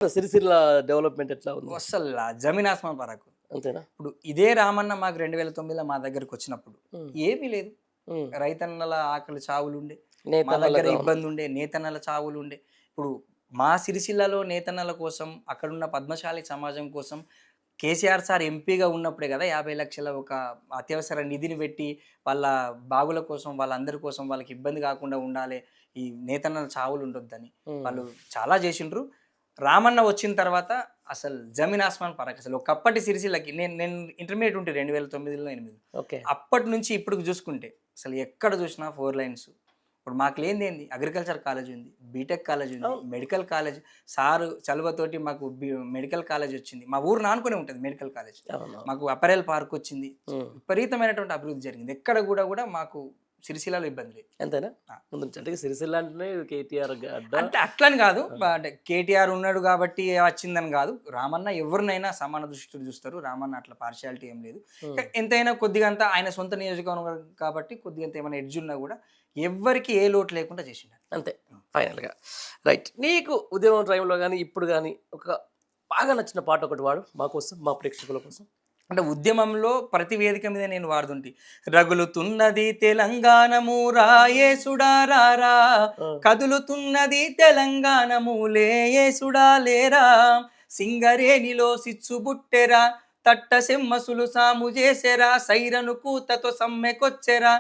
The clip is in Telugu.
సిరిసిల్ల డెవలప్‌మెంట్ ఎట్లా ఉంది? అస్సలు జమీన్ ఆస్మాన్ ఫరక్. అంతేనా? ఇప్పుడు ఇదే రామన్న మాకు 2009లో మా దగ్గరకొచ్చినప్పుడు హ్మ్. ఏమీ లేదు. హ్మ్. రైతన్నల ఆకలి చావులుండే, మా నేతన్నల దగ్గర గౌను. ఇబ్బందుండే, నేతన్నల చావులుండే. ఇప్పుడు మా సిరిసిల్లలో నేతన్నల కోసం, అక్కడున్న పద్మశాలి సమాజం కోసం కేసీఆర్ సార్ ఎంపీగా ఉన్నప్పుడే గదా! 50,00,000 ఒక అత్యవసర నిధిని పెట్టి, వాళ్ళ బాగుల కోసం, వాళ్ళందరి కోసం వాళ్ళకి ఇబ్బంది గాకుండా ఉండాలే, ఈ నేతన్నల చావులుండొద్దని. హ్మ్. వాళ్ళు చాలా జేషిండ్రు. రామన్న వచ్చిన తర్వాత అసలు జమీన్ ఆస్మాన్ ఫరక్. అసలు ఒకప్పటి సిరిసిల్లకి నేను నేను ఇంటర్మీడియేట్ ఉంటే 2009లో, 8 ఓకే. అప్పటి నుంచి ఇప్పటికి చూసుకుంటే అసలు ఎక్కడ చూసినా 4 లైన్స్. ఇప్పుడు మాకు లేనిదేంది అగ్రికల్చర్ కాలేజ్ ఉంది, బీటెక్ కాలేజ్ ఉంది, అవును. మెడికల్ కాలేజ్ సారు చలువతోటి మాకు మెడికల్ కాలేజ్ వచ్చింది. మా ఊరు ఆనుకునే ఉంటుంది మెడికల్ కాలేజ్. అవునవును. మాకు అపరెల్ పార్క్ వచ్చింది. హ్మ్. విపరీతమైనటువంటి అభివృద్ధి జరిగింది. ఎక్కడ కూడా మాకు సిరిసిల్లలో ఇబ్బంది లేదు. అంతేనా? ఆ! ముందు నుంచి అంటే సిరిసిల్ల అంటేనే కేటీఆర్ గడ్డ. అంటే అట్లని గాదు. ఆ! అంటే కేటీఆర్ ఉన్నాడు గాబట్టి వచ్చిందని గాదు. రామన్న ఎవరినైనా సమాన దృష్టితో చూస్తారు. రామన్న అట్లా పార్షియాలిటీ ఏం లేదు. హ్మ్. ఎంతైనా కొద్దిగంత ఆయన సొంత నియోజకవర్గం కాబట్టి కొద్దిగంత ఏమైనా ఎడ్జ్ ఉన్నా గూడా ఎవ్వరికీ ఏ లోటు లేకుండా చేసిండు. అంతే ఫైనల్‌గా. రైట్. నీకు ఉద్యమం టైంలో గాని, ఇప్పుడు గాని ఒక బాగా నచ్చిన పాట ఒకటి పాడు మా కోసం, మా ప్రేక్షకుల కోసం. అంటే ఉద్యమంలో ప్రతి వేదిక మీద నేను వాడుతుంటి. రగులుతున్నది తెలంగాణము రాయేసుడా రారా, ఆ! కదులుతున్నది తెలంగాణము లేయేసుడా లేరా, సింగరేణిలో సిచ్చుబుట్టెరా, తట్ట సెమ్మసులు సాము చేసెరా, సైరను కూతతో సమ్మెకొచ్చెరా.